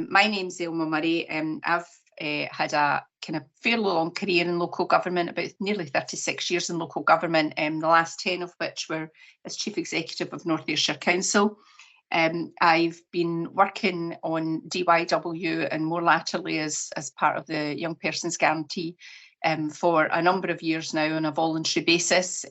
My name's Ailma Murray. I've had a kind of fairly long career in local government, about nearly 36 years in local government, the last 10 of which were as Chief Executive of North Ayrshire Council. I've been working on DYW and more latterly as part of the Young Persons Guarantee for a number of years now on a voluntary basis,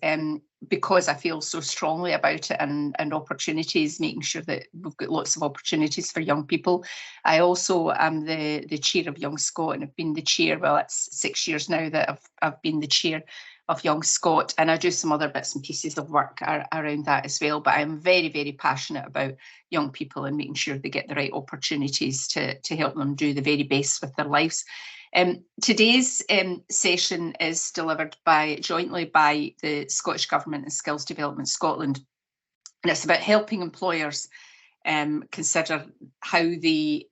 because I feel so strongly about it and opportunities, making sure that we've got lots of opportunities for young people. I also am the chair of Young Scot, and I've been the chair, well, it's 6 years now that I've been the chair of Young Scot, and I do some other bits and pieces of work around that as well. But I'm very, very passionate about young people and making sure they get the right opportunities to help them do the very best with their lives. Today's session is delivered jointly by the Scottish Government and Skills Development Scotland, and it's about helping employers consider how they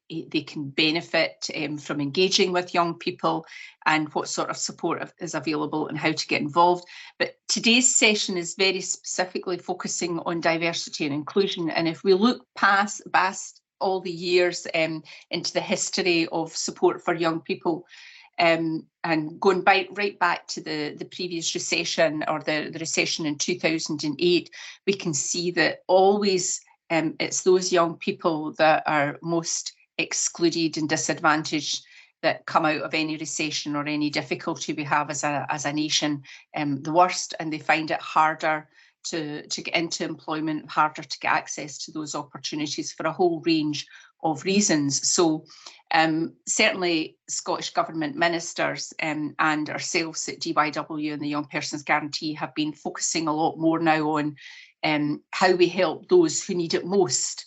can benefit from engaging with young people and what sort of support is available and how to get involved. But today's session is very specifically focusing on diversity and inclusion, and if we look past all the years into the history of support for young people, and going right back to the previous recession, or the recession in 2008, we can see that always it's those young people that are most excluded and disadvantaged that come out of any recession or any difficulty we have as a nation the worst, and they find it harder to get into employment, harder to get access to those opportunities for a whole range of reasons. So certainly Scottish Government ministers and ourselves at DYW and the Young Persons Guarantee have been focusing a lot more now on how we help those who need it most.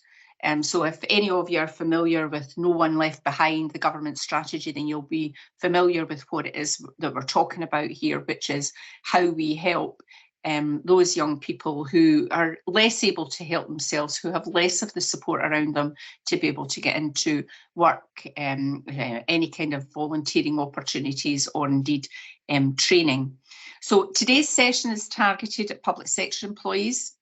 So if any of you are familiar with No One Left Behind, the government strategy, then you'll be familiar with what it is that we're talking about here, which is how we help those young people who are less able to help themselves, who have less of the support around them to be able to get into work, any kind of volunteering opportunities, or indeed training. So today's session is targeted at public sector employees.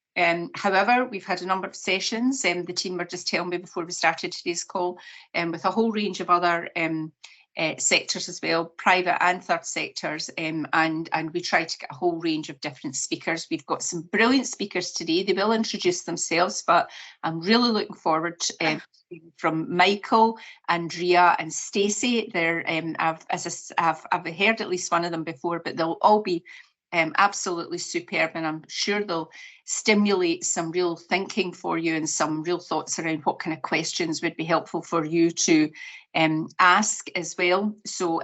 However, we've had a number of sessions, the team were just telling me before we started today's call, with a whole range of other sectors as well, private and third sectors, and we try to get a whole range of different speakers. We've got some brilliant speakers today. They will introduce themselves, but I'm really looking forward to from Michael, Andrea and Stacey. They're I've heard at least one of them before, but they'll all be absolutely superb, and I'm sure they'll stimulate some real thinking for you and some real thoughts around what kind of questions would be helpful for you to ask as well. So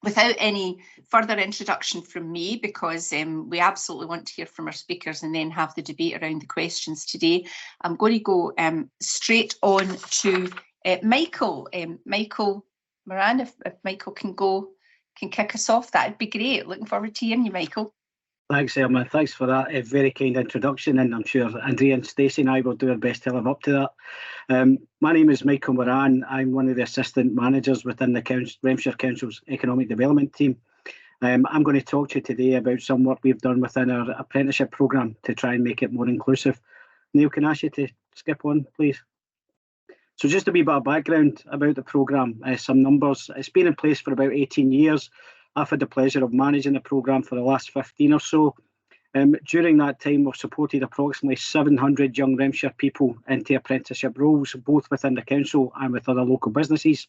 without any further introduction from me, because we absolutely want to hear from our speakers and then have the debate around the questions today, I'm going to go straight on to Michael. Michael Moran, if Michael can kick us off, that'd be great. Looking forward to hearing you, Michael. Thanks, Elma. Thanks for that very kind introduction, and I'm sure Andrea and Stacey and I will do our best to live up to that. My name is Michael Moran. I'm one of the assistant managers within the Renfrewshire Council's Economic Development team. I'm going to talk to you today about some work we've done within our apprenticeship programme to try and make it more inclusive. Neil, can I ask you to skip on, please? So just a wee bit of background about the programme, some numbers. It's been in place for about 18 years. I've had the pleasure of managing the programme for the last 15 or so. During that time, we've supported approximately 700 young Renfrewshire people into apprenticeship roles, both within the council and with other local businesses.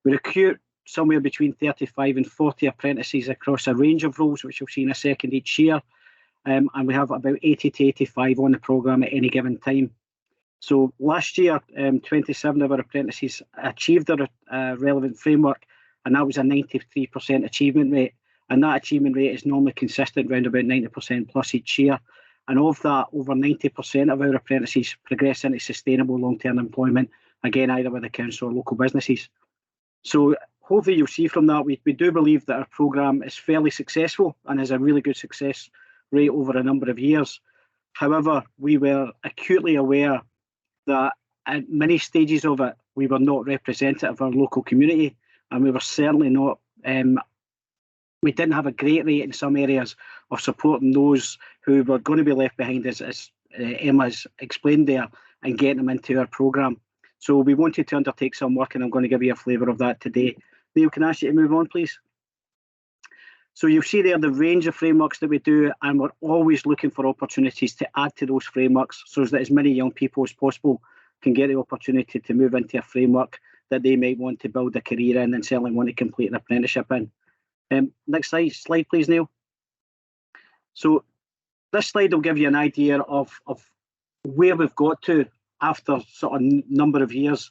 We recruit somewhere between 35 and 40 apprentices across a range of roles, which you'll see in a second each year. And we have about 80 to 85 on the programme at any given time. So last year, 27 of our apprentices achieved their relevant framework, and that was a 93% achievement rate. And that achievement rate is normally consistent around about 90% plus each year. And of that, over 90% of our apprentices progress into sustainable long-term employment, again, either with the council or local businesses. So hopefully you'll see from that, we do believe that our programme is fairly successful and has a really good success rate over a number of years. However, we were acutely aware that at many stages of it, we were not representative of our local community, and we were certainly not, we didn't have a great rate in some areas of supporting those who were going to be left behind, as Emma's explained there, and getting them into our programme. So we wanted to undertake some work, and I'm going to give you a flavour of that today. Neil, can I ask you to move on, please? So you'll see there the range of frameworks that we do, and we're always looking for opportunities to add to those frameworks so that as many young people as possible can get the opportunity to move into a framework that they might want to build a career in and certainly want to complete an apprenticeship in. Next slide, please, Neil. So this slide will give you an idea of where we've got to after sort of number of years.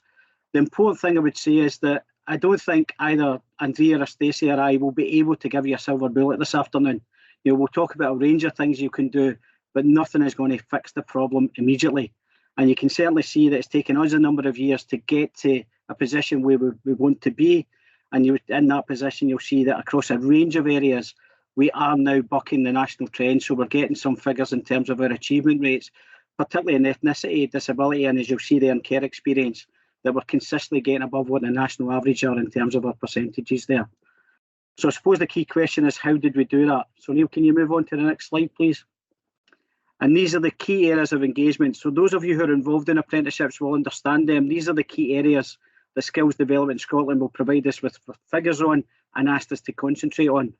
The important thing I would say is that I don't think either Andrea or Stacey or I will be able to give you a silver bullet this afternoon. You know, we'll talk about a range of things you can do, but nothing is going to fix the problem immediately. And you can certainly see that it's taken us a number of years to get to a position where we want to be. And in that position, you'll see that across a range of areas, we are now bucking the national trend. So we're getting some figures in terms of our achievement rates, particularly in ethnicity, disability, and as you'll see there in care experience, that we're consistently getting above what the national average are in terms of our percentages there. So I suppose the key question is, how did we do that? So Neil, can you move on to the next slide, please? And these are the key areas of engagement. So those of you who are involved in apprenticeships will understand them. These are the key areas that Skills Development Scotland will provide us with figures on and asked us to concentrate on.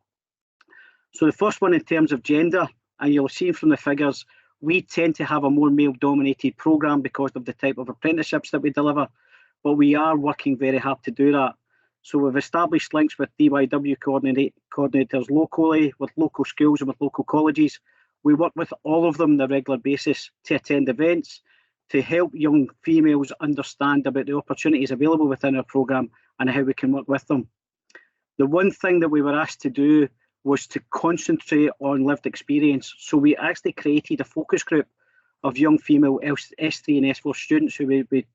So the first one in terms of gender, and you'll see from the figures, we tend to have a more male-dominated programme because of the type of apprenticeships that we deliver, but we are working very hard to do that. So we've established links with DYW coordinators locally, with local schools and with local colleges. We work with all of them on a regular basis to attend events, to help young females understand about the opportunities available within our programme and how we can work with them. The one thing that we were asked to do was to concentrate on lived experience. So we actually created a focus group of young female S3 and S4 students who we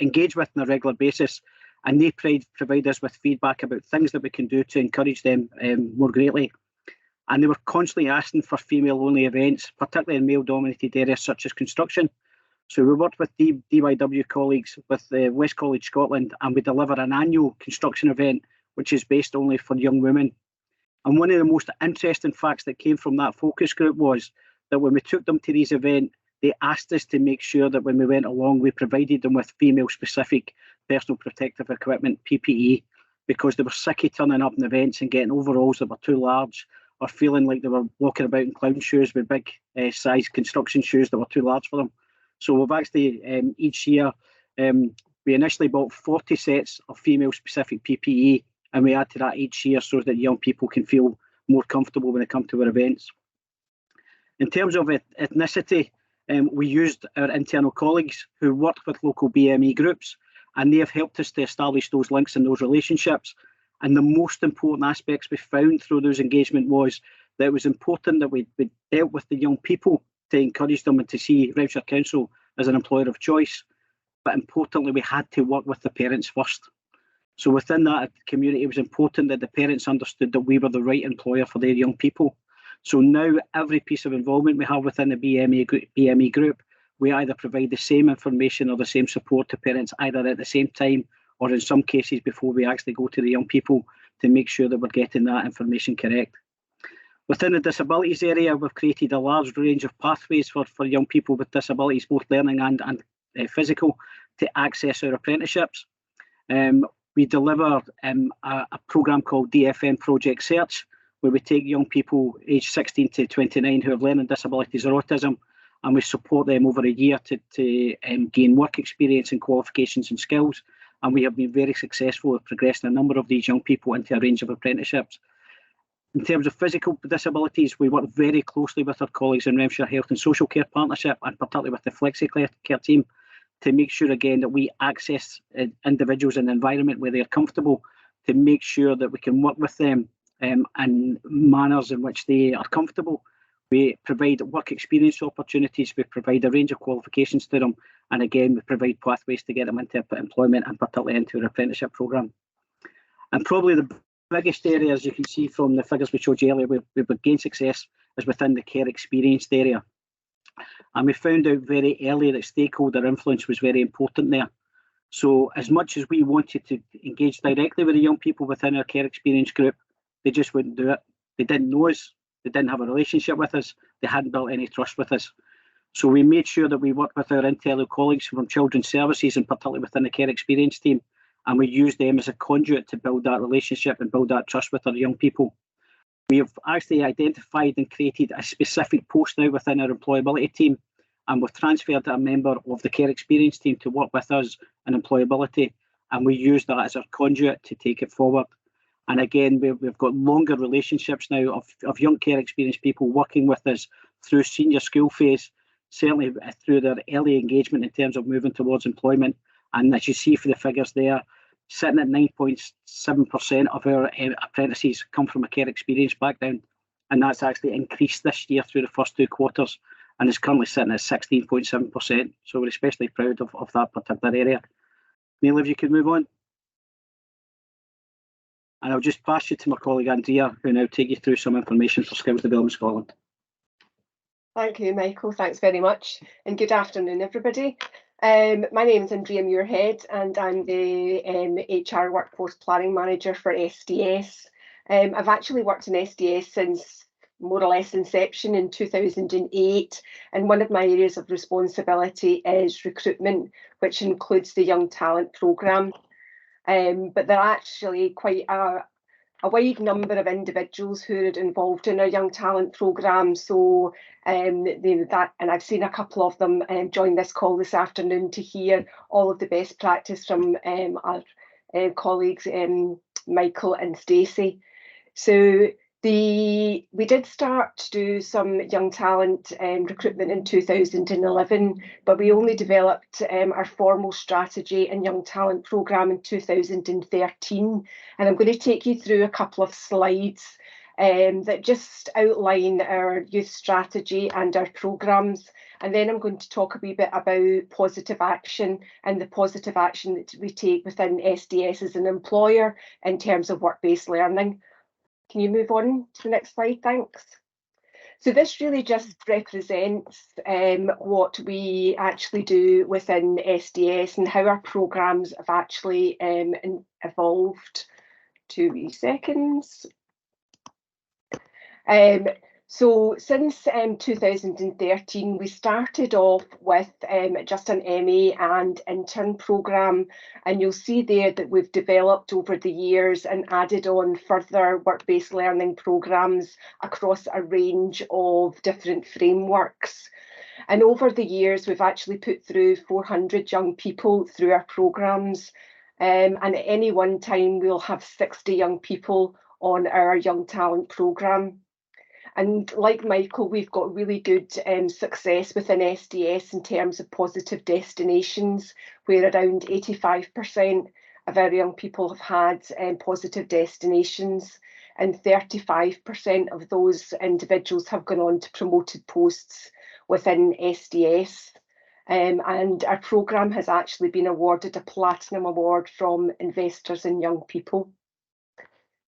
engage with on a regular basis, and they provide us with feedback about things that we can do to encourage them more greatly. And they were constantly asking for female-only events, particularly in male-dominated areas such as construction. So we worked with DYW colleagues with West College Scotland, and we deliver an annual construction event which is based only for young women. And one of the most interesting facts that came from that focus group was that when we took them to these events, they asked us to make sure that when we went along, we provided them with female-specific personal protective equipment, PPE, because they were sick of turning up in events and getting overalls that were too large, or feeling like they were walking about in clown shoes with big size construction shoes that were too large for them. So we've actually, each year, we initially bought 40 sets of female-specific PPE, and we add to that each year so that young people can feel more comfortable when they come to our events. In terms of ethnicity, we used our internal colleagues who worked with local BME groups, and they have helped us to establish those links and those relationships. And the most important aspects we found through those engagement was that it was important that we dealt with the young people to encourage them and to see Renfrewshire Council as an employer of choice. But importantly, we had to work with the parents first. So within that community, it was important that the parents understood that we were the right employer for their young people. So now every piece of involvement we have within the BME group, we either provide the same information or the same support to parents either at the same time or in some cases before we actually go to the young people to make sure that we're getting that information correct. Within the disabilities area, we've created a large range of pathways for young people with disabilities, both learning and physical, to access our apprenticeships. We deliver a programme called DFM Project Search, where we take young people aged 16 to 29 who have learning disabilities or autism, and we support them over a year to gain work experience and qualifications and skills. And we have been very successful at progressing a number of these young people into a range of apprenticeships. In terms of physical disabilities, we work very closely with our colleagues in Renfrewshire Health and Social Care Partnership, and particularly with the FlexiCare team, to make sure again that we access individuals in an environment where they're comfortable, to make sure that we can work with them in manners in which they are comfortable. We provide work experience opportunities, we provide a range of qualifications to them, and again we provide pathways to get them into employment and particularly into our apprenticeship programme. And probably the biggest area, as you can see from the figures we showed you earlier, we've gained success is within the care experienced area. And we found out very early that stakeholder influence was very important there. So as much as we wanted to engage directly with the young people within our care experience group, they just wouldn't do it. They didn't know us, they didn't have a relationship with us, they hadn't built any trust with us. So we made sure that we worked with our internal colleagues from Children's Services, and particularly within the Care Experience team, and we used them as a conduit to build that relationship and build that trust with our young people. We have actually identified and created a specific post now within our employability team, and we've transferred a member of the Care Experience team to work with us in employability, and we use that as our conduit to take it forward. And again, we've got longer relationships now of young care experience people working with us through senior school phase, certainly through their early engagement in terms of moving towards employment. And as you see for the figures there, sitting at 9.7% of our apprentices come from a care experience background. And that's actually increased this year through the first 2 quarters, and is currently sitting at 16.7%. So we're especially proud of that particular area. Neil, if you could move on. And I'll just pass you to my colleague Andrea, who will now take you through some information for Skills Development Scotland. Thank you, Michael. Thanks very much. And good afternoon, everybody. My name is Andrea Muirhead, and I'm the HR Workforce Planning Manager for SDS. I've actually worked in SDS since more or less inception in 2008, and one of my areas of responsibility is recruitment, which includes the Young Talent Programme. But there are actually quite a wide number of individuals who are involved in our Young Talent Programme. So and I've seen a couple of them join this call this afternoon to hear all of the best practice from our colleagues Michael and Stacey. So we did start to do some young talent recruitment in 2011, but we only developed our formal strategy and young talent programme in 2013. And I'm going to take you through a couple of slides that just outline our youth strategy and our programmes. And then I'm going to talk a wee bit about positive action and the positive action that we take within SDS as an employer in terms of work-based learning. Can you move on to the next slide? Thanks. So this really just represents what we actually do within SDS and how our programmes have actually evolved. 2 wee seconds. So since 2013, we started off with just an MA and intern programme, and you'll see there that we've developed over the years and added on further work-based learning programmes across a range of different frameworks. And over the years, we've actually put through 400 young people through our programmes, and at any one time, we'll have 60 young people on our Young Talent programme. And like Michael, we've got really good success within SDS in terms of positive destinations, where around 85% of our young people have had positive destinations, and 35% of those individuals have gone on to promoted posts within SDS. And our programme has actually been awarded a Platinum Award from Investors in Young People.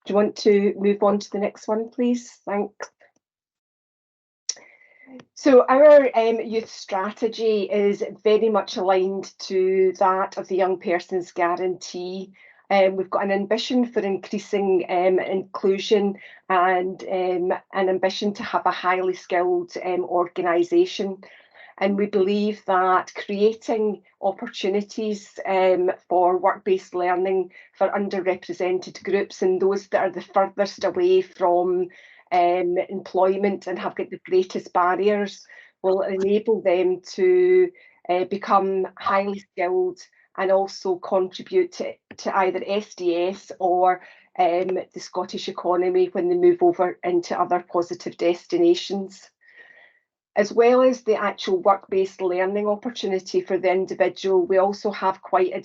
Do you want to move on to the next one, please? Thanks. So our youth strategy is very much aligned to that of the Young Person's Guarantee. We've got an ambition for increasing inclusion and an ambition to have a highly skilled organisation. And we believe that creating opportunities for work-based learning for underrepresented groups and those that are the furthest away from employment and have got the greatest barriers will enable them to become highly skilled and also contribute to either SDS or the Scottish economy when they move over into other positive destinations. As well as the actual work-based learning opportunity for the individual, we also have quite a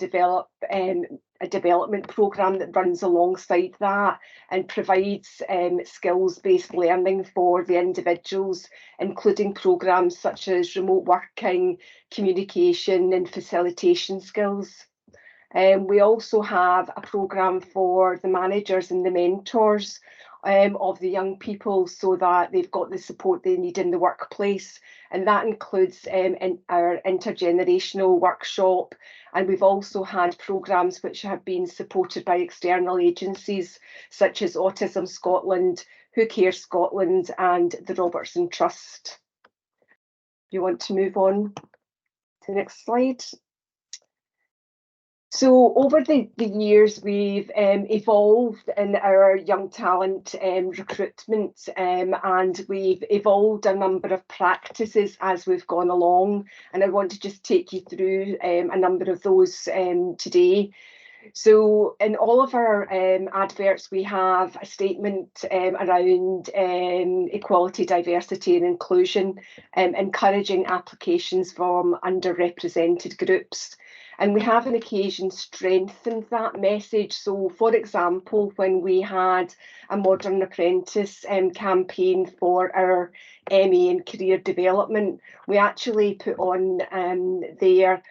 development programme that runs alongside that and provides skills-based learning for the individuals, including programmes such as remote working, communication and facilitation skills. We also have a programme for the managers and the mentors of the young people so that they've got the support they need in the workplace. And that includes in our intergenerational workshop. And we've also had programmes which have been supported by external agencies such as Autism Scotland, Who Cares Scotland and the Robertson Trust. you want to move on to the next slide. So over the years, we've evolved in our young talent recruitment, and we've evolved a number of practices as we've gone along. And I want to just take you through a number of those today. So in all of our adverts, we have a statement around equality, diversity and inclusion, encouraging applications from underrepresented groups. And we have on occasion strengthened that message. So for example, when we had a Modern Apprentice campaign for our ME in career development, we actually put on there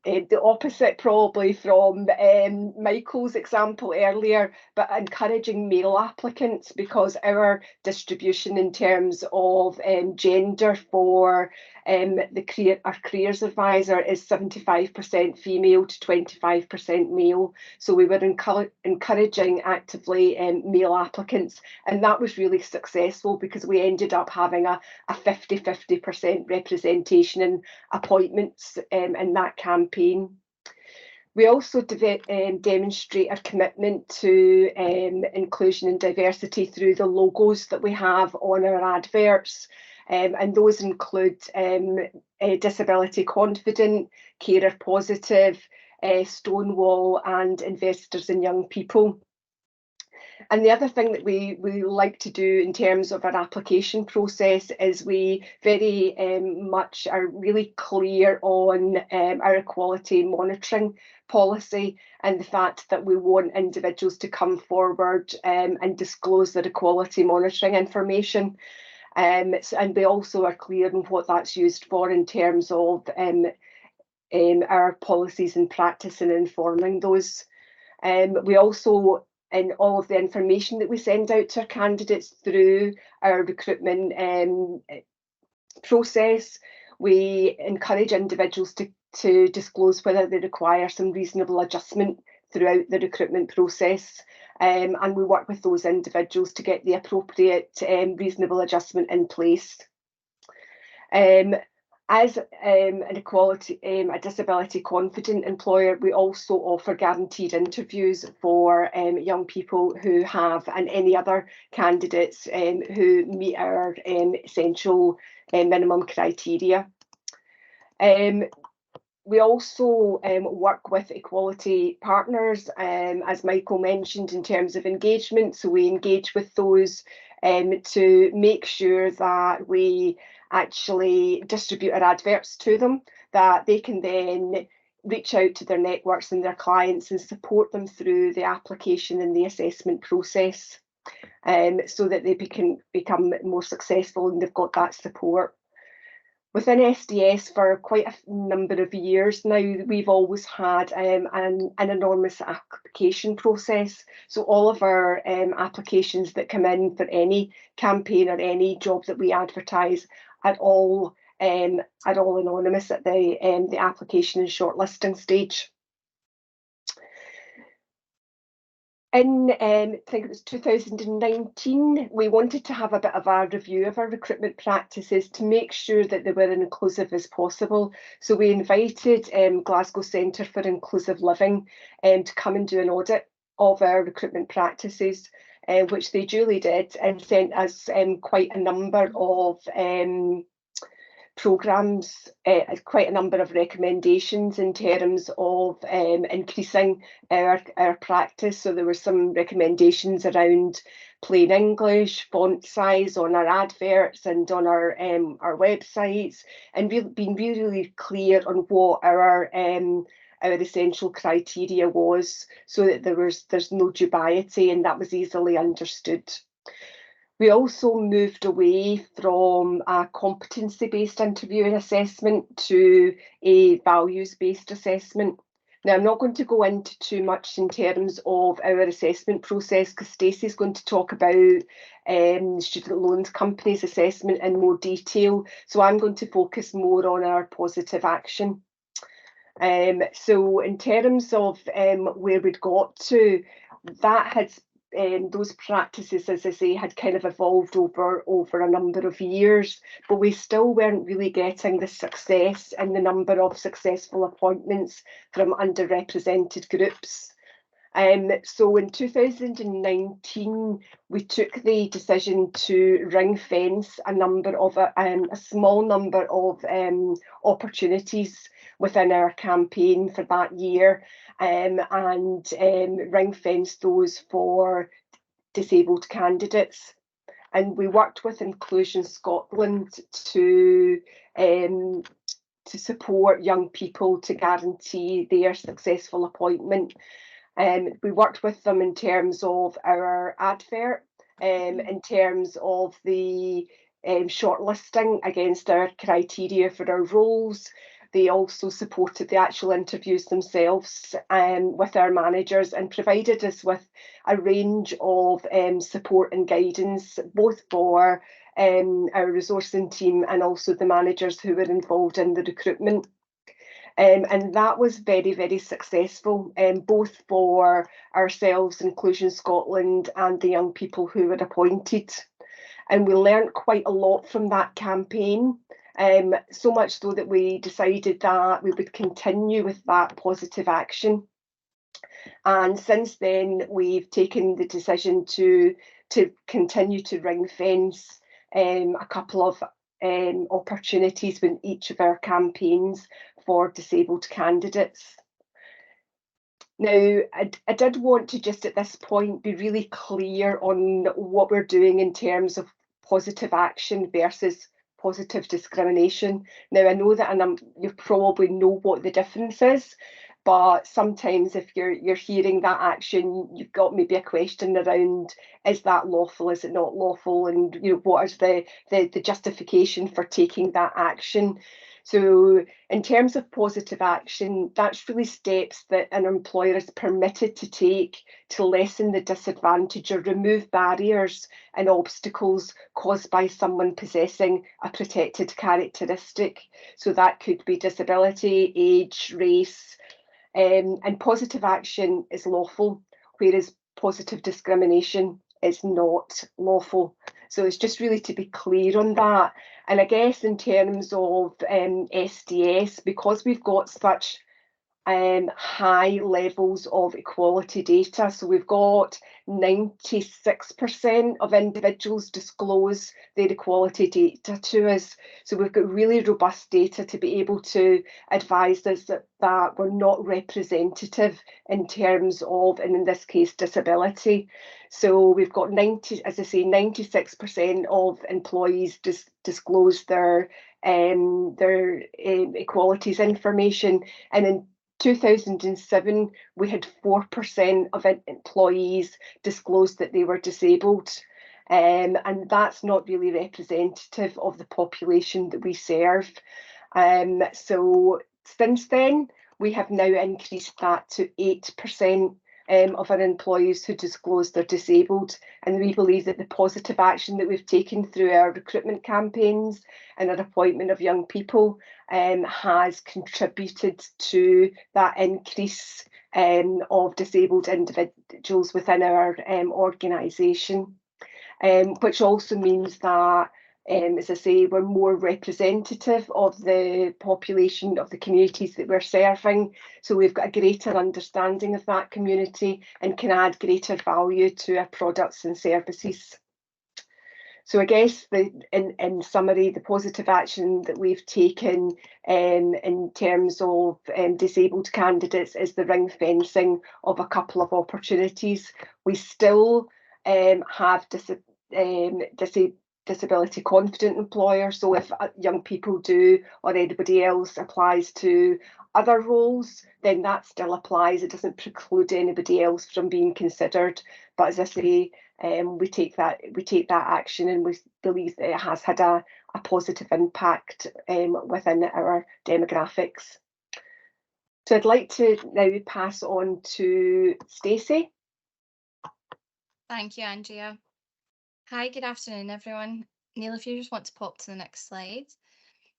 the opposite probably from Michael's example earlier, but encouraging male applicants, because our distribution in terms of gender for our careers advisor is 75% female to 25% male. So we were encouraging actively male applicants, and that was really successful because we ended up having a 50-50% representation in appointments in that campaign. We also demonstrate our commitment to inclusion and diversity through the logos that we have on our adverts. And those include disability confident, carer positive, Stonewall and investors in young people. And the other thing that we like to do in terms of our application process is we very much are really clear on our equality monitoring policy, and the fact that we want individuals to come forward and disclose their equality monitoring information. And we also are clear on what that's used for in terms of our policies and practice and informing those. We also, in all of the information that we send out to our candidates through our recruitment process, we encourage individuals to disclose whether they require some reasonable adjustment throughout the recruitment process. And we work with those individuals to get the appropriate reasonable adjustment in place. As a disability confident employer, we also offer guaranteed interviews for young people who have, and any other candidates who meet our essential minimum criteria. We also work with equality partners, as Michael mentioned, in terms of engagement. So we engage with those to make sure that we actually distribute our adverts to them, that they can then reach out to their networks and their clients and support them through the application and the assessment process, so that they can become more successful and they've got that support. Within SDS for quite a number of years now, we've always had an enormous application process. So all of our applications that come in for any campaign or any job that we advertise are all anonymous at the application and shortlisting stage. In, I think it was 2019, we wanted to have a bit of a review of our recruitment practices to make sure that they were as inclusive as possible. So we invited Glasgow Centre for Inclusive Living to come and do an audit of our recruitment practices, which they duly did, and sent us quite a number of programmes, quite a number of recommendations in terms of increasing our practice. So there were some recommendations around plain English, font size on our adverts and on our websites, and being really clear on what our essential criteria was, so that there's no dubiety and that was easily understood. We also moved away from a competency-based interview and assessment to a values-based assessment. Now, I'm not going to go into too much in terms of our assessment process, because Stacey's going to talk about student loans companies' assessment in more detail. So I'm going to focus more on our positive action. So in terms of where we'd got to, that had those practices, as I say, had kind of evolved over a number of years, but we still weren't really getting the success and the number of successful appointments from underrepresented groups. So in 2019, we took the decision to ring fence a small number of opportunities within our campaign for that year, and ring fence those for disabled candidates. And we worked with Inclusion Scotland to support young people to guarantee their successful appointment. We worked with them in terms of our advert, in terms of the shortlisting against our criteria for our roles. They also supported the actual interviews themselves with our managers and provided us with a range of support and guidance, both for our resourcing team and also the managers who were involved in the recruitment. And that was very, very successful, both for ourselves, Inclusion Scotland, and the young people who were appointed. And we learned quite a lot from that campaign, so much so that we decided that we would continue with that positive action. And since then, we've taken the decision to continue to ring fence a couple of opportunities within each of our campaigns for disabled candidates. Now, I did want to just at this point be really clear on what we're doing in terms of positive action versus positive discrimination. Now, I know that you probably know what the difference is, but sometimes if you're hearing that action, you've got maybe a question around, is that lawful, is it not lawful, and what is the justification for taking that action. So in terms of positive action, that's really steps that an employer is permitted to take to lessen the disadvantage or remove barriers and obstacles caused by someone possessing a protected characteristic. So that could be disability, age, race, and positive action is lawful, whereas positive discrimination is not lawful. So it's just really to be clear on that. And I guess in terms of SDS, because we've got such high levels of equality data, so we've got 96% of individuals disclose their equality data to us. So we've got really robust data to be able to advise us that we're not representative in terms of, and in this case, disability. So we've got 96% of employees disclose their equalities information, and in 2007, we had 4% of employees disclose that they were disabled, and that's not really representative of the population that we serve. So since then, we have now increased that to 8% of our employees who disclose they're disabled, and we believe that the positive action that we've taken through our recruitment campaigns and our appointment of young people has contributed to that increase of disabled individuals within our organisation, which also means that, as I say, we're more representative of the population of the communities that we're serving. So we've got a greater understanding of that community and can add greater value to our products and services. So I guess in summary, the positive action that we've taken in terms of disabled candidates is the ring fencing of a couple of opportunities. We still have disability confident employers. So if young people do, or anybody else applies to other roles, then that still applies. It doesn't preclude anybody else from being considered. But as I say, we take that action, and we believe that it has had a positive impact within our demographics. So I'd like to now pass on to Stacey. Thank you, Andrea. Hi, good afternoon, everyone. Neil, if you just want to pop to the next slide.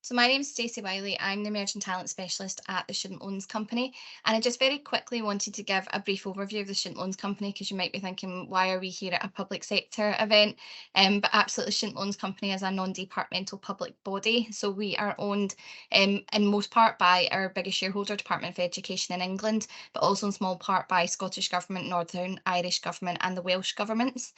So my name is Stacey Wiley. I'm the Emerging Talent Specialist at the Student Loans Company. And I just very quickly wanted to give a brief overview of the Student Loans Company, because you might be thinking, why are we here at a public sector event? But absolutely, Student Loans Company is a non-departmental public body. So we are owned in most part by our biggest shareholder, Department of Education in England, but also in small part by Scottish Government, Northern Irish Government and the Welsh Governments.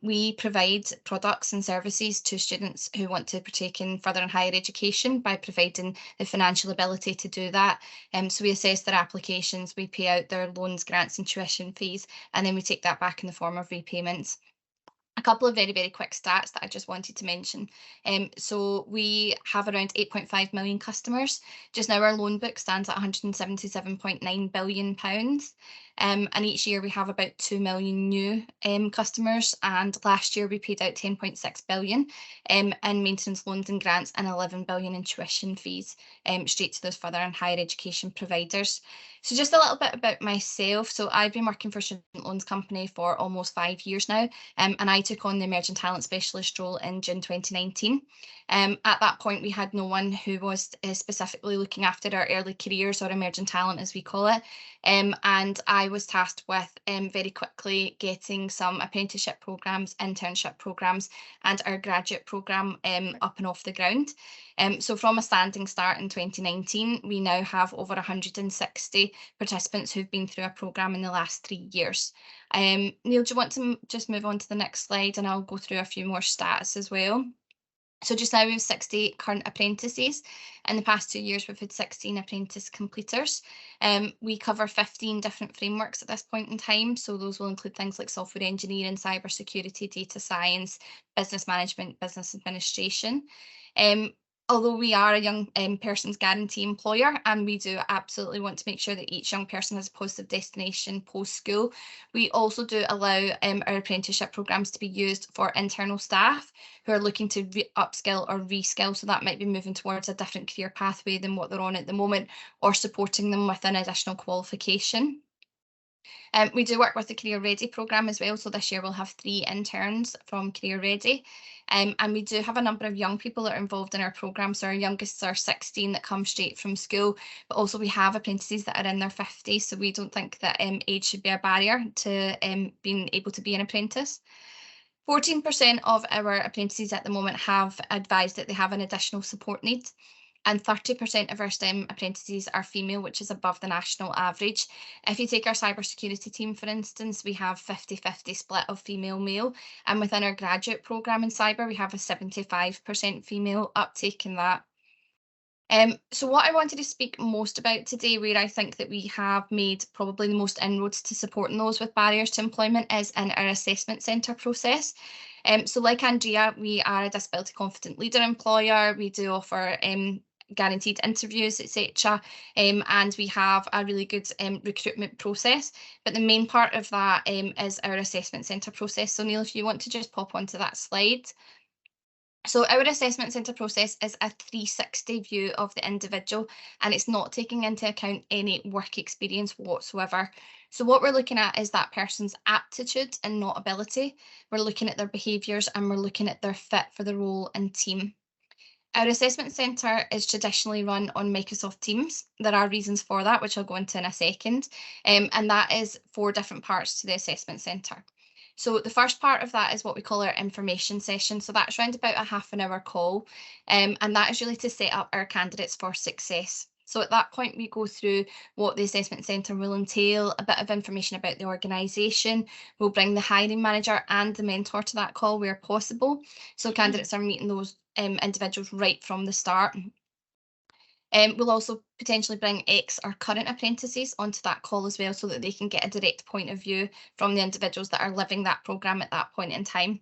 We provide products and services to students who want to partake in further and higher education by providing the financial ability to do that. So we assess their applications, we pay out their loans, grants and tuition fees, and then we take that back in the form of repayments. A couple of very, very quick stats that I just wanted to mention. So we have around 8.5 million customers. Just now our loan book stands at £177.9 billion. And each year we have about 2 million new customers. And last year we paid out 10.6 billion in maintenance loans and grants and 11 billion in tuition fees straight to those further and higher education providers. So just a little bit about myself. So I've been working for Student Loans Company for almost 5 years now, and I took on the Emerging Talent Specialist role in June 2019. At that point, we had no one who was specifically looking after our early careers, or emerging talent as we call it. And I was tasked with very quickly getting some apprenticeship programmes, internship programmes and our graduate programme up and off the ground. So from a standing start in 2019, we now have over 160 participants who've been through a programme in the last 3 years. Neil, do you want to just move on to the next slide, and I'll go through a few more stats as well. So just now we have 60 current apprentices. In the past 2 years, we've had 16 apprentice completers. We cover 15 different frameworks at this point in time. So those will include things like software engineering, cybersecurity, data science, business management, business administration. Although we are a young person's guarantee employer, and we do absolutely want to make sure that each young person has a positive destination post-school, we also do allow our apprenticeship programmes to be used for internal staff who are looking to upskill or reskill. So that might be moving towards a different career pathway than what they're on at the moment, or supporting them with an additional qualification. We do work with the Career Ready programme as well. So this year we'll have 3 interns from Career Ready. And we do have a number of young people that are involved in our programme. So our youngest are 16 that come straight from school, but also we have apprentices that are in their 50s. So we don't think that age should be a barrier to being able to be an apprentice. 14% of our apprentices at the moment have advised that they have an additional support need. And 30% of our STEM apprentices are female, which is above the national average. If you take our cybersecurity team, for instance, we have 50-50 split of female-male. And within our graduate programme in cyber, we have a 75% female uptake in that. So what I wanted to speak most about today, where I think that we have made probably the most inroads to supporting those with barriers to employment, is in our assessment centre process. So like Andrea, we are a disability confident leader employer. We do offer guaranteed interviews, etc. And we have a really good recruitment process. But the main part of that is our assessment centre process. So Neil, if you want to just pop onto that slide. So our assessment centre process is a 360 view of the individual, and it's not taking into account any work experience whatsoever. So what we're looking at is that person's aptitude and not ability. We're looking at their behaviours, and we're looking at their fit for the role and team. Our assessment centre is traditionally run on Microsoft Teams. There are reasons for that, which I'll go into in a second. And that is 4 different parts to the assessment centre. So the first part of that is what we call our information session. So that's around about a half-an-hour call. And that is really to set up our candidates for success. So at that point, we go through what the assessment centre will entail, a bit of information about the organisation. We'll bring the hiring manager and the mentor to that call where possible. So candidates are meeting those individuals right from the start. We'll also potentially bring ex or current apprentices onto that call as well, so that they can get a direct point of view from the individuals that are living that programme at that point in time.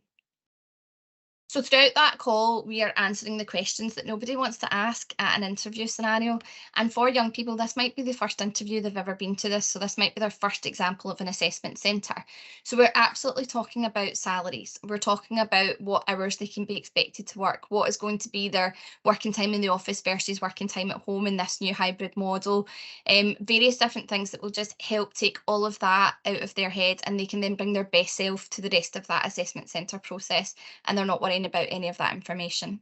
So throughout that call, we are answering the questions that nobody wants to ask at an interview scenario. And for young people, this might be the first interview they've ever been to this. So this might be their first example of an assessment centre. So we're absolutely talking about salaries. We're talking about what hours they can be expected to work, what is going to be their working time in the office versus working time at home in this new hybrid model, various different things that will just help take all of that out of their head, and they can then bring their best self to the rest of that assessment centre process, and they're not worrying about any of that information.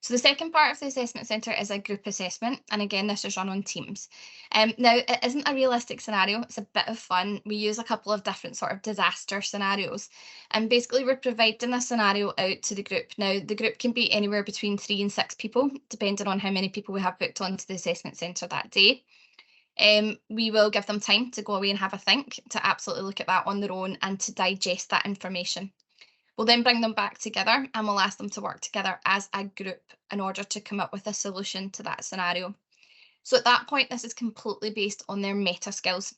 So the second part of the assessment centre is a group assessment, and again, this is run on Teams. Now, it isn't a realistic scenario, it's a bit of fun. We use a couple of different sort of disaster scenarios, and basically we're providing a scenario out to the group. Now, the group can be anywhere between 3 and 6 people, depending on how many people we have booked onto the assessment centre that day. We will give them time to go away and have a think, to absolutely look at that on their own and to digest that information. We'll then bring them back together and we'll ask them to work together as a group in order to come up with a solution to that scenario. So at that point, this is completely based on their meta skills.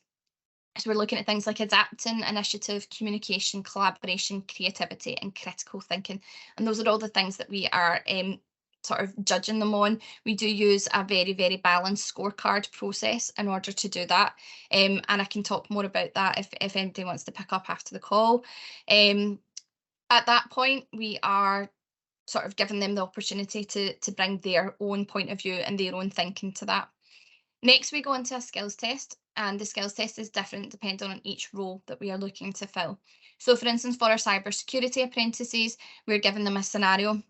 So we're looking at things like adapting, initiative, communication, collaboration, creativity, and critical thinking. And those are all the things that we are sort of judging them on. We do use a very, very balanced scorecard process in order to do that. And I can talk more about that if anybody wants to pick up after the call. At that point, we are sort of giving them the opportunity to bring their own point of view and their own thinking to that. Next, we go into a skills test, and the skills test is different depending on each role that we are looking to fill. So for instance, for our cybersecurity apprentices, we're giving them a scenario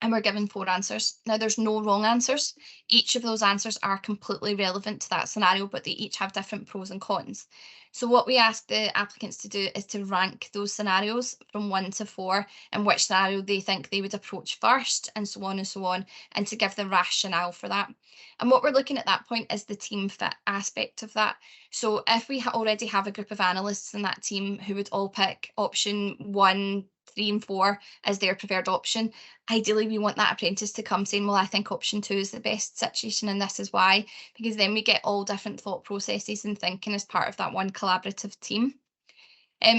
and we're given 4 answers. Now, there's no wrong answers. Each of those answers are completely relevant to that scenario, but they each have different pros and cons. So what we ask the applicants to do is to rank those scenarios from 1 to 4 and which scenario they think they would approach first, and so on, and to give the rationale for that. And what we're looking at that point is the team fit aspect of that. So if we already have a group of analysts in that team who would all pick option 1, 3 and 4 as their preferred option, ideally we want that apprentice to come saying, well, I think option 2 is the best situation and this is why, because then we get all different thought processes and thinking as part of that one collaborative team.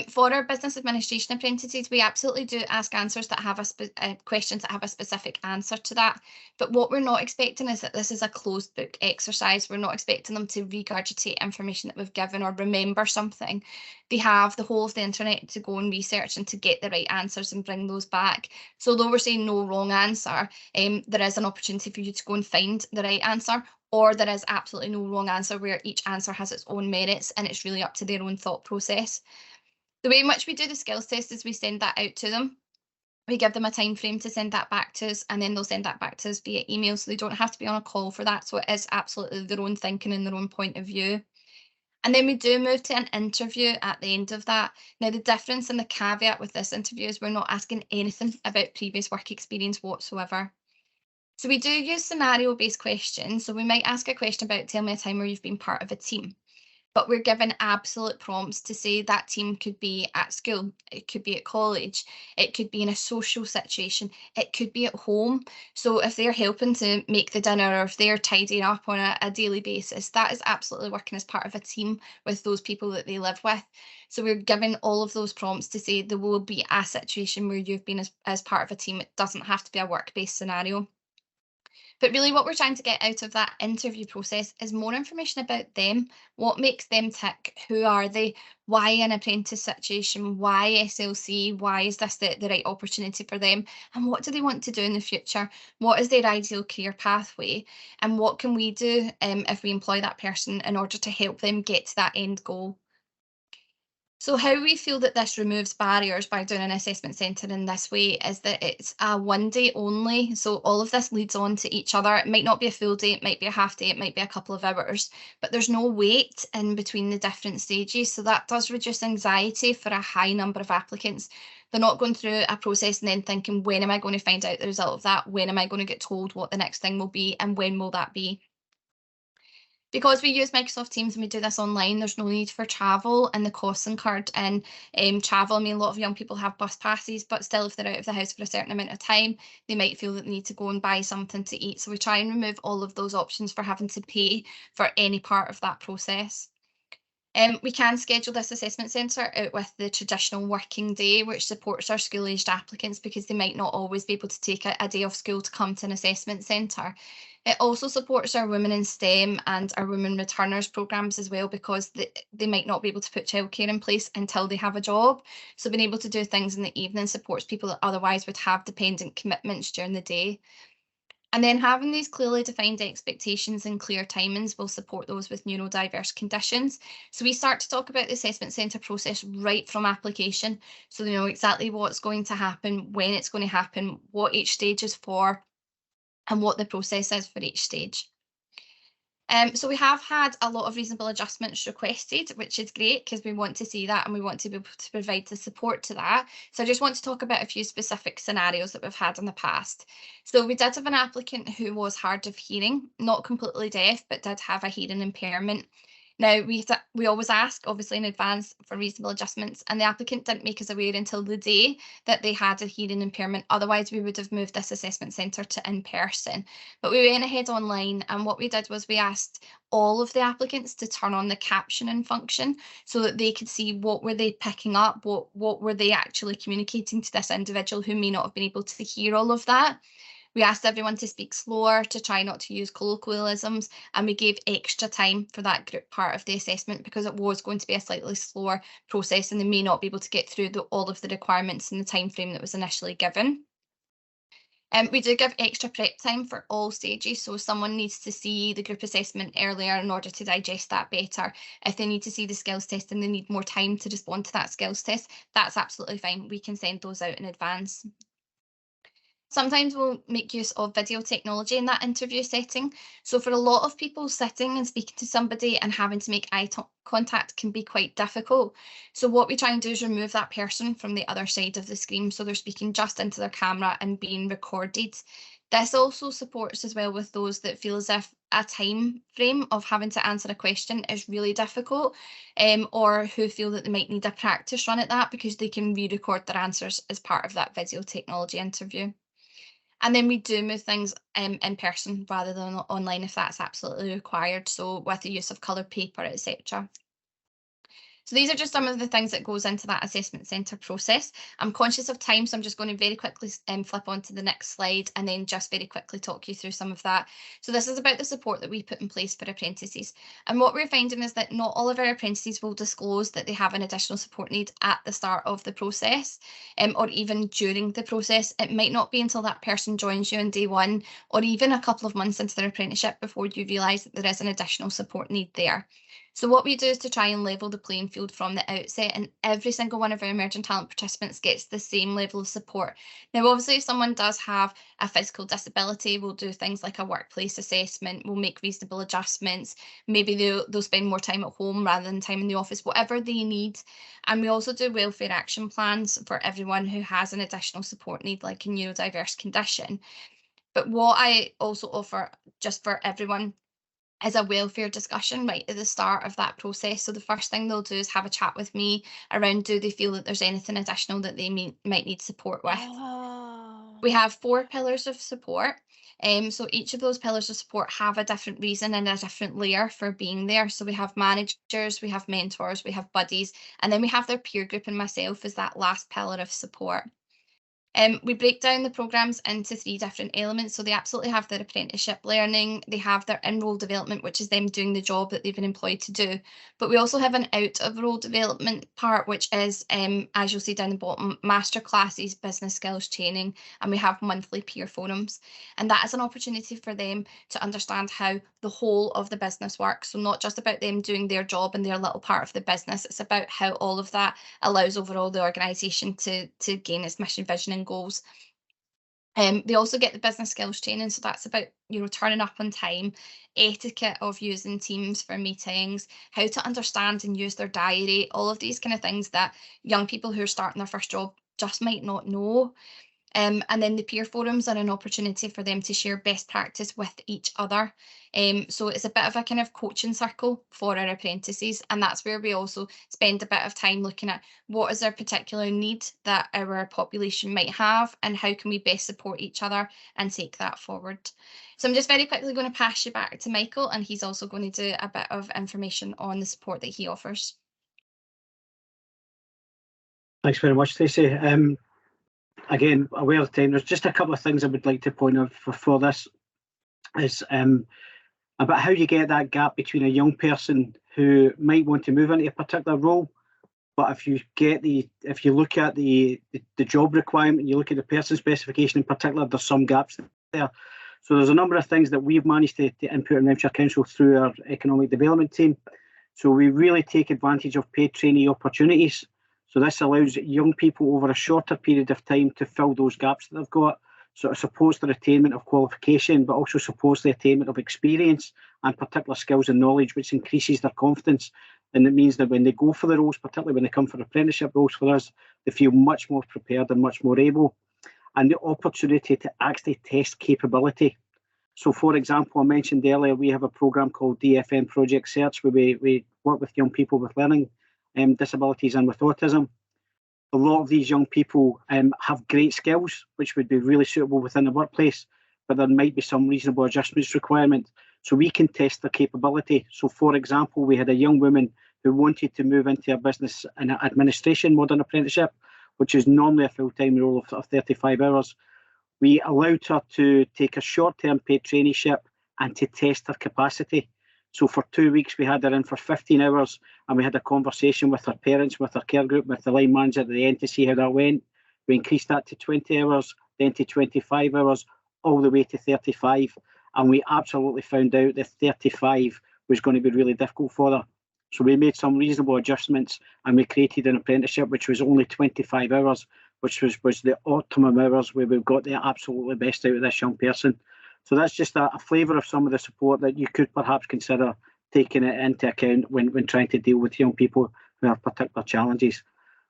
For our business administration apprentices, we absolutely do ask answers that have questions that have a specific answer to that. But what we're not expecting is that this is a closed book exercise. We're not expecting them to regurgitate information that we've given or remember something. They have the whole of the internet to go and research and to get the right answers and bring those back. So although we're saying no wrong answer, there is an opportunity for you to go and find the right answer, or there is absolutely no wrong answer where each answer has its own merits and it's really up to their own thought process. The way in which we do the skills test is we send that out to them. We give them a time frame to send that back to us, and then they'll send that back to us via email, so they don't have to be on a call for that. So it is absolutely their own thinking and their own point of view. And then we do move to an interview at the end of that. Now, the difference and the caveat with this interview is we're not asking anything about previous work experience whatsoever. So we do use scenario-based questions. So we might ask a question about, tell me a time where you've been part of a team. But we're given absolute prompts to say that team could be at school, it could be at college, it could be in a social situation, it could be at home. So if they're helping to make the dinner or if they're tidying up on a daily basis, that is absolutely working as part of a team with those people that they live with. So we're given all of those prompts to say there will be a situation where you've been as part of a team. It doesn't have to be a work-based scenario. But really what we're trying to get out of that interview process is more information about them, what makes them tick, who are they, why an apprentice situation, why SLC, why is this the right opportunity for them, and what do they want to do in the future, what is their ideal career pathway, and what can we do if we employ that person in order to help them get to that end goal. So how we feel that this removes barriers by doing an assessment centre in this way is that it's a 1 day only. So all of this leads on to each other. It might not be a full day, it might be a half day, it might be a couple of hours, but there's no wait in between the different stages. So that does reduce anxiety for a high number of applicants. They're not going through a process and then thinking, when am I going to find out the result of that? When am I going to get told what the next thing will be? And when will that be? Because we use Microsoft Teams and we do this online, there's no need for travel and the costs incurred in travel. I mean, a lot of young people have bus passes, but still if they're out of the house for a certain amount of time, they might feel that they need to go and buy something to eat. So we try and remove all of those options for having to pay for any part of that process. We can schedule this assessment centre out with the traditional working day, which supports our school-aged applicants because they might not always be able to take a day off school to come to an assessment centre. It also supports our Women in STEM and our Women Returners programmes as well, because they might not be able to put childcare in place until they have a job. So being able to do things in the evening supports people that otherwise would have dependent commitments during the day. And then having these clearly defined expectations and clear timings will support those with neurodiverse conditions. So we start to talk about the assessment centre process right from application. So they know exactly what's going to happen, when it's going to happen, what each stage is for, and what the process is for each stage. So we have had a lot of reasonable adjustments requested, which is great because we want to see that and we want to be able to provide the support to that. So I just want to talk about a few specific scenarios that we've had in the past. So we did have an applicant who was hard of hearing, not completely deaf, but did have a hearing impairment. Now, we always ask, obviously, in advance for reasonable adjustments, and the applicant didn't make us aware until the day that they had a hearing impairment. Otherwise, we would have moved this assessment centre to in-person. But we went ahead online, and what we did was we asked all of the applicants to turn on the captioning function so that they could see what were they picking up, what were they actually communicating to this individual who may not have been able to hear all of that. We asked everyone to speak slower, to try not to use colloquialisms, and we gave extra time for that group part of the assessment because it was going to be a slightly slower process and they may not be able to get through all of the requirements in the time frame that was initially given. We do give extra prep time for all stages, so someone needs to see the group assessment earlier in order to digest that better. If they need to see the skills test and they need more time to respond to that skills test, that's absolutely fine. We can send those out in advance. Sometimes we'll make use of video technology in that interview setting. So for a lot of people, sitting and speaking to somebody and having to make eye contact can be quite difficult. So what we try and do is remove that person from the other side of the screen, so they're speaking just into their camera and being recorded. This also supports as well with those that feel as if a time frame of having to answer a question is really difficult, or who feel that they might need a practice run at that because they can re-record their answers as part of that video technology interview. And then we do move things in person rather than online if that's absolutely required, so with the use of coloured paper, etc. So these are just some of the things that goes into that assessment centre process. I'm conscious of time, so I'm just going to very quickly flip on to the next slide and then just very quickly talk you through some of that. So this is about the support that we put in place for apprentices. And what we're finding is that not all of our apprentices will disclose that they have an additional support need at the start of the process, or even during the process. It might not be until that person joins you on day one or even a couple of months into their apprenticeship before you realise that there is an additional support need there. So what we do is to try and level the playing field from the outset, and every single one of our emerging talent participants gets the same level of support. Now, obviously, if someone does have a physical disability, we'll do things like a workplace assessment, we'll make reasonable adjustments, maybe they'll spend more time at home rather than time in the office, whatever they need. And we also do welfare action plans for everyone who has an additional support need, like a neurodiverse condition. But what I also offer just for everyone is a welfare discussion right at the start of that process. So the first thing they'll do is have a chat with me around, do they feel that there's anything additional that they might need support with? We have 4 pillars of support. So each of those pillars of support have a different reason and a different layer for being there. So we have managers, we have mentors, we have buddies, and then we have their peer group and myself as that last pillar of support. We break down the programmes into 3 different elements. So they absolutely have their apprenticeship learning, they have their in-role development, which is them doing the job that they've been employed to do. But we also have an out-of-role development part, which is, as you'll see down the bottom, master classes, business skills training, and we have monthly peer forums. And that is an opportunity for them to understand how the whole of the business works. So not just about them doing their job and their little part of the business, it's about how all of that allows overall the organisation to gain its mission, vision and goals. They also get the business skills training, so that's about, turning up on time, etiquette of using Teams for meetings, how to understand and use their diary, all of these kind of things that young people who are starting their first job just might not know. And then the peer forums are an opportunity for them to share best practice with each other. So it's a bit of a kind of coaching circle for our apprentices, and that's where we also spend a bit of time looking at what is their particular need that our population might have and how can we best support each other and take that forward. So I'm just very quickly going to pass you back to Michael, and he's also going to do a bit of information on the support that he offers. Thanks very much, Stacey. Again, aware of time, there's just a couple of things I would like to point out for this is about how you get that gap between a young person who might want to move into a particular role, but if you look at the job requirement, you look at the person specification in particular, there's some gaps there. So there's a number of things that we've managed to input in Renfrewshire Council through our economic development team. So we really take advantage of paid trainee opportunities. So this allows young people over a shorter period of time to fill those gaps that they've got. So it supports the attainment of qualification, but also supports the attainment of experience and particular skills and knowledge, which increases their confidence. And it means that when they go for the roles, particularly when they come for apprenticeship roles for us, they feel much more prepared and much more able. And the opportunity to actually test capability. So, for example, I mentioned earlier, we have a programme called DFM Project Search, where we work with young people with learning disabilities and with autism. A lot of these young people have great skills, which would be really suitable within the workplace, but there might be some reasonable adjustments requirement. So we can test their capability. So, for example, we had a young woman who wanted to move into a business and administration modern apprenticeship, which is normally a full-time role of 35 hours. We allowed her to take a short-term paid traineeship and to test her capacity. So for 2 weeks, we had her in for 15 hours and we had a conversation with her parents, with her care group, with the line manager at the end to see how that went. We increased that to 20 hours, then to 25 hours, all the way to 35. And we absolutely found out that 35 was going to be really difficult for her. So we made some reasonable adjustments and we created an apprenticeship which was only 25 hours, which was the optimum hours where we've got the absolutely best out of this young person. So that's just a flavour of some of the support that you could perhaps consider taking it into account when trying to deal with young people who have particular challenges.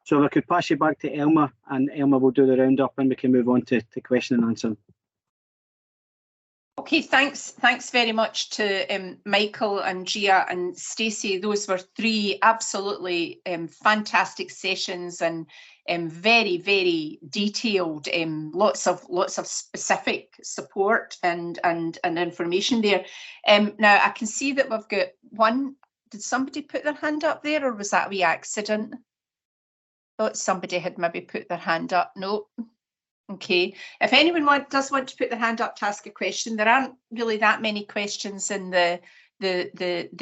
So if I could pass you back to Elma, and Elma will do the roundup and we can move on to question and answer. Okay, thanks very much to Michael and Gia and Stacey. Those were three absolutely fantastic sessions and very, very detailed, lots of specific support and information there. Now I can see that we've got one. Did somebody put their hand up there, or was that a wee accident? Thought somebody had maybe put their hand up. No. Okay, if anyone does want to put their hand up to ask a question, there aren't really that many questions in the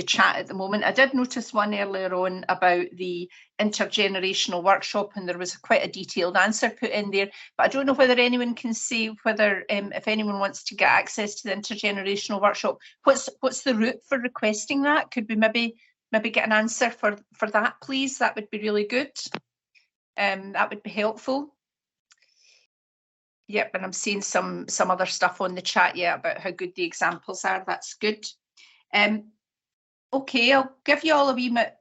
chat at the moment. I did notice one earlier on about the intergenerational workshop, and there was quite a detailed answer put in there, but I don't know whether anyone can say whether if anyone wants to get access to the intergenerational workshop, what's the route for requesting that? Could we maybe get an answer for that, please? That would be really good. That would be helpful. Yep, and I'm seeing some other stuff on the chat, yeah, about how good the examples are. That's good. Okay, I'll give you all a wee minute.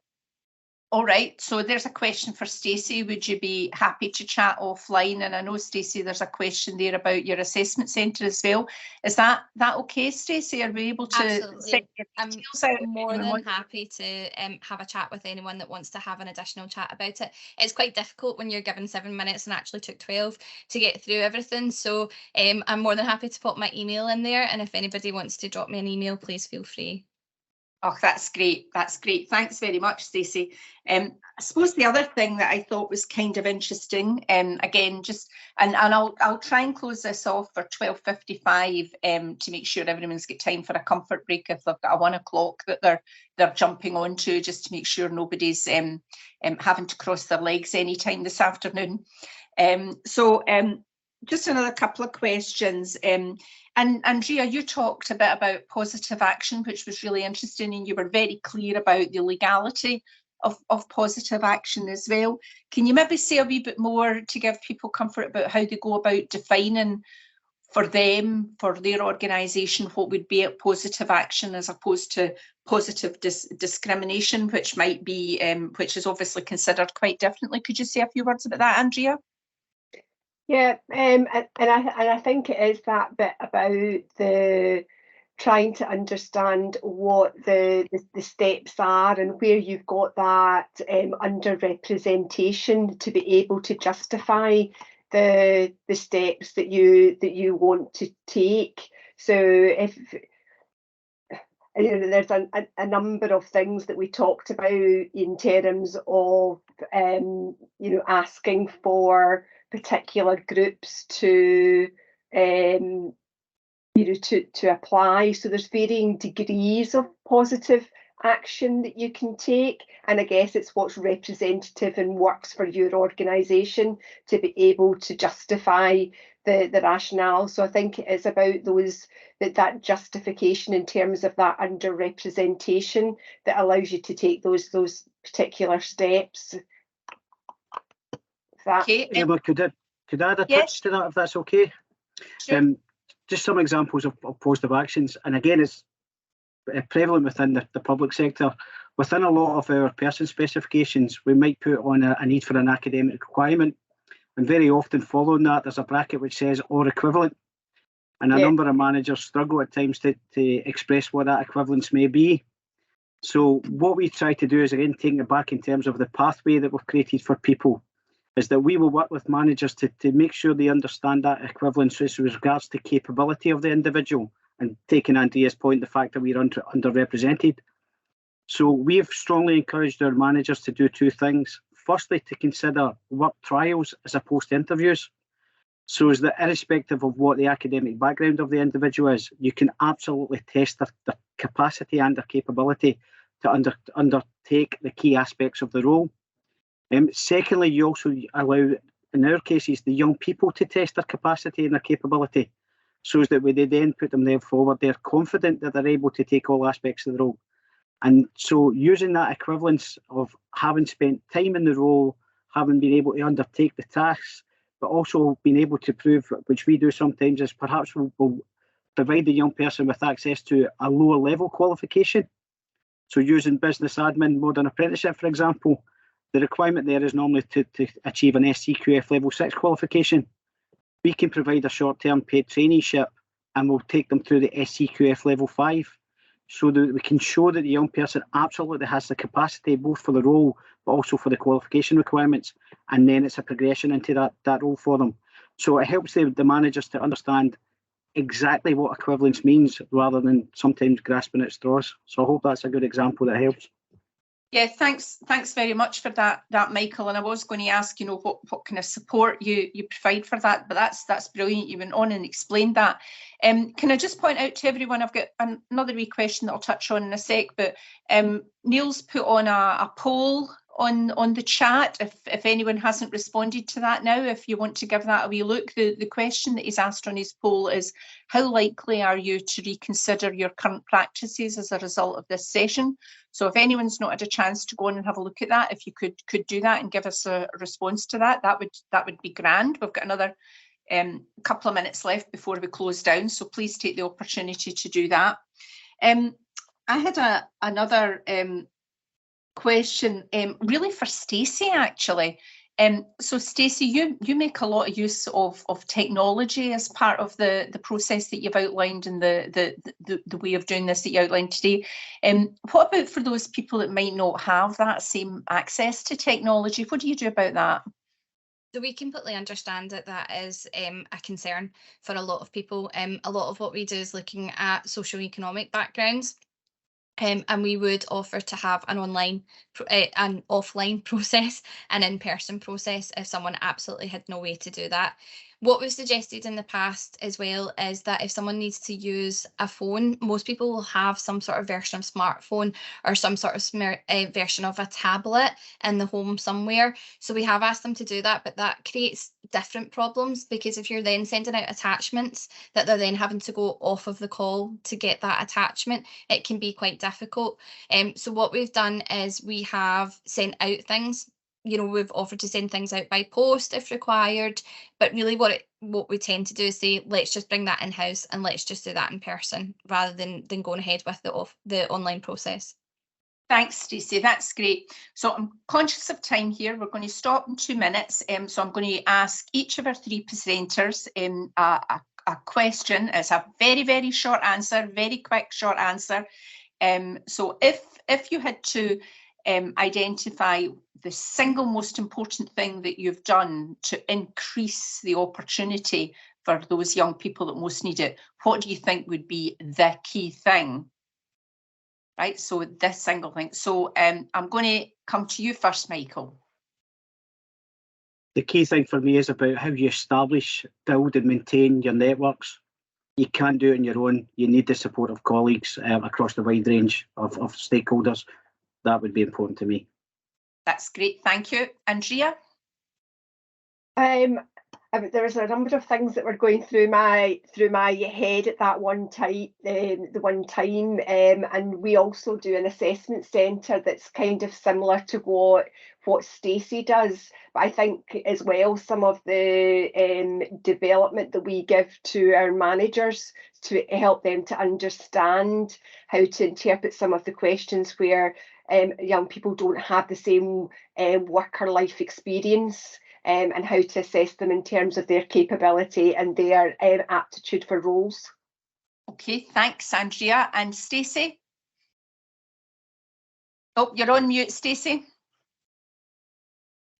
All right, so there's a question for Stacey. Would you be happy to chat offline? And I know, Stacey, there's a question there about your assessment centre as well. Is that okay, Stacey? Are we able to Absolutely. I'm more than happy to have a chat with anyone that wants to have an additional chat about it. It's quite difficult when you're given 7 minutes and actually took 12 to get through everything. So I'm more than happy to put my email in there. And if anybody wants to drop me an email, please feel free. Oh, that's great. That's great. Thanks very much, Stacey. I suppose the other thing that I thought was kind of interesting, again, just and I'll try and close this off for 12:55 to make sure everyone's got time for a comfort break if they've got a 1 o'clock that they're jumping onto, just to make sure nobody's having to cross their legs anytime this afternoon. Just another couple of questions. And Andrea, you talked a bit about positive action, which was really interesting, and you were very clear about the legality of positive action as well. Can you maybe say a wee bit more to give people comfort about how they go about defining for them, for their organisation, what would be a positive action as opposed to positive discrimination, which might be, which is obviously considered quite differently? Could you say a few words about that, Andrea? Yeah, and I think it is that bit about the trying to understand what the steps are and where you've got that underrepresentation to be able to justify the steps that you want to take. So if there's a number of things that we talked about in terms of asking for particular groups to to apply. So there's varying degrees of positive action that you can take, and I guess it's what's representative and works for your organisation to be able to justify the rationale. So I think it is about that justification in terms of that underrepresentation that allows you to take those particular steps. Okay. Emma, could I add a touch to that, if that's okay? Sure. Just some examples of positive actions, and again, it's prevalent within the public sector. Within a lot of our person specifications, we might put on a need for an academic requirement, and very often following that, there's a bracket which says or equivalent. And a number of managers struggle at times to express what that equivalence may be. So what we try to do is, again, taking it back in terms of the pathway that we've created for people, is that we will work with managers to make sure they understand that equivalence with regards to capability of the individual, and taking Andrea's point, the fact that we're underrepresented. So we've strongly encouraged our managers to do two things. Firstly, to consider work trials as opposed to interviews. So is that irrespective of what the academic background of the individual is, you can absolutely test their capacity and their capability to undertake the key aspects of the role. Secondly, you also allow, in our cases, the young people to test their capacity and their capability, so that when they then put them there forward, they're confident that they're able to take all aspects of the role. And so using that equivalence of having spent time in the role, having been able to undertake the tasks, but also being able to prove, which we do sometimes, is perhaps we'll provide the young person with access to a lower level qualification. So using business admin, modern apprenticeship, for example, the requirement there is normally to achieve an SCQF level 6 qualification. We can provide a short-term paid traineeship, and we'll take them through the SCQF level 5, so that we can show that the young person absolutely has the capacity both for the role but also for the qualification requirements, and then it's a progression into that role for them. So it helps the managers to understand exactly what equivalence means, rather than sometimes grasping at straws. So I hope that's a good example that helps. Yeah, thanks very much for that, Michael. And I was going to ask, what kind of support you provide for that, but that's brilliant. You went on and explained that. Can I just point out to everyone, I've got another wee question that I'll touch on in a sec, but Neil's put on a poll on the chat. If anyone hasn't responded to that now, if you want to give that a wee look, the question that he's asked on his poll is, how likely are you to reconsider your current practices as a result of this session? So if anyone's not had a chance to go on and have a look at that, if you could do that and give us a response to that, that would be grand. We've got another couple of minutes left before we close down, so please take the opportunity to do that. I had another question, really for Stacey, actually. So Stacey, you make a lot of use of technology as part of the process that you've outlined, and the way of doing this that you outlined today. What about for those people that might not have that same access to technology? What do you do about that? So we completely understand that is a concern for a lot of people. A lot of what we do is looking at socioeconomic backgrounds. And we would offer to have an offline process, an in-person process, if someone absolutely had no way to do that. What we've suggested in the past as well is that if someone needs to use a phone, most people will have some sort of version of smartphone or some sort of version of a tablet in the home somewhere. So we have asked them to do that, but that creates different problems, because if you're then sending out attachments that they're then having to go off of the call to get that attachment, it can be quite difficult. So what we've done is we have sent out things. We've offered to send things out by post if required, but really what we tend to do is say, let's just bring that in-house and let's just do that in person, rather than going ahead with the online process. Thanks, Stacey. That's great. So I'm conscious of time here. We're going to stop in 2 minutes. So I'm going to ask each of our three presenters a question. It's a very, very short answer, very quick, short answer. So if you had to identify the single most important thing that you've done to increase the opportunity for those young people that most need it, what do you think would be the key thing? Right, so this single thing. So I'm going to come to you first, Michael. The key thing for me is about how you establish, build and maintain your networks. You can't do it on your own. You need the support of colleagues across the wide range of stakeholders. That would be important to me. That's great, thank you. Andrea? There was a number of things that were going through my head at that one time, and we also do an assessment centre that's kind of similar to what Stacey does. But I think as well some of the development that we give to our managers to help them to understand how to interpret some of the questions where young people don't have the same work or life experience. And how to assess them in terms of their capability and their aptitude for roles. Okay, thanks, Andrea. And Stacey? Oh, you're on mute, Stacey.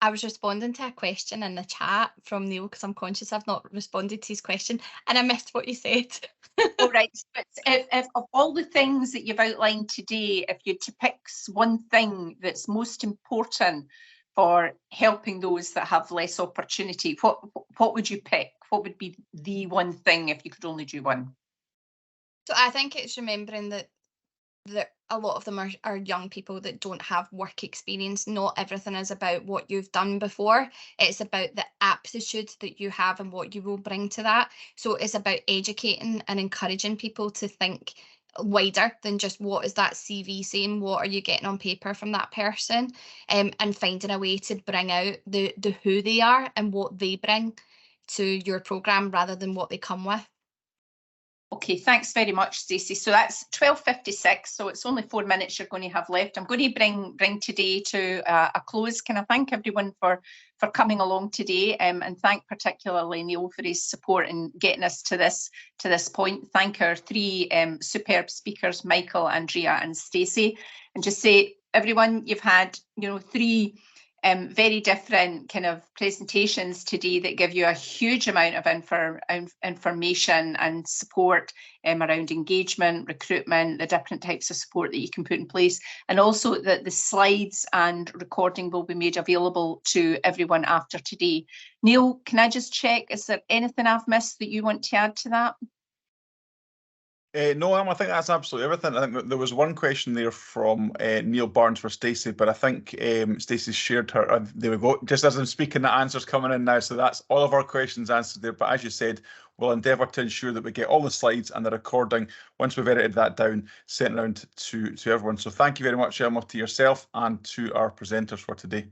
I was responding to a question in the chat from Neil because I'm conscious I've not responded to his question and I missed what you said. All right, but if of all the things that you've outlined today, if you had to pick one thing that's most important for helping those that have less opportunity, what would you pick? What would be the one thing if you could only do one? So I think it's remembering that a lot of them are young people that don't have work experience. Not everything is about what you've done before. It's about the aptitude that you have and what you will bring to that. So it's about educating and encouraging people to think wider than just what is that CV saying, what are you getting on paper from that person, and finding a way to bring out the who they are and what they bring to your programme rather than what they come with. Okay, thanks very much, Stacey. So that's 12:56, so it's only 4 minutes you're going to have left. I'm going to bring today to a close. Can I thank everyone for coming along today, and thank particularly Neil for his support in getting us to this point. Thank our three superb speakers, Michael, Andrea and Stacey, and just say, everyone, you've had three very different kind of presentations today that give you a huge amount of information and support around engagement, recruitment, the different types of support that you can put in place, and also that the slides and recording will be made available to everyone after today. Neil, can I just check, is there anything I've missed that you want to add to that? No, I think that's absolutely everything. I think there was one question there from Neil Barnes for Stacey, but I think Stacey shared her. There we go. Just as I'm speaking, the answer's coming in now. So that's all of our questions answered there. But as you said, we'll endeavour to ensure that we get all the slides and the recording, once we've edited that down, sent around to everyone. So thank you very much, Elma, to yourself and to our presenters for today.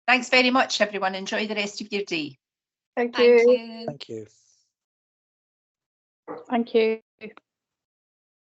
Thanks very much, everyone. Enjoy the rest of your day. Thank you. Thank you. Thank you.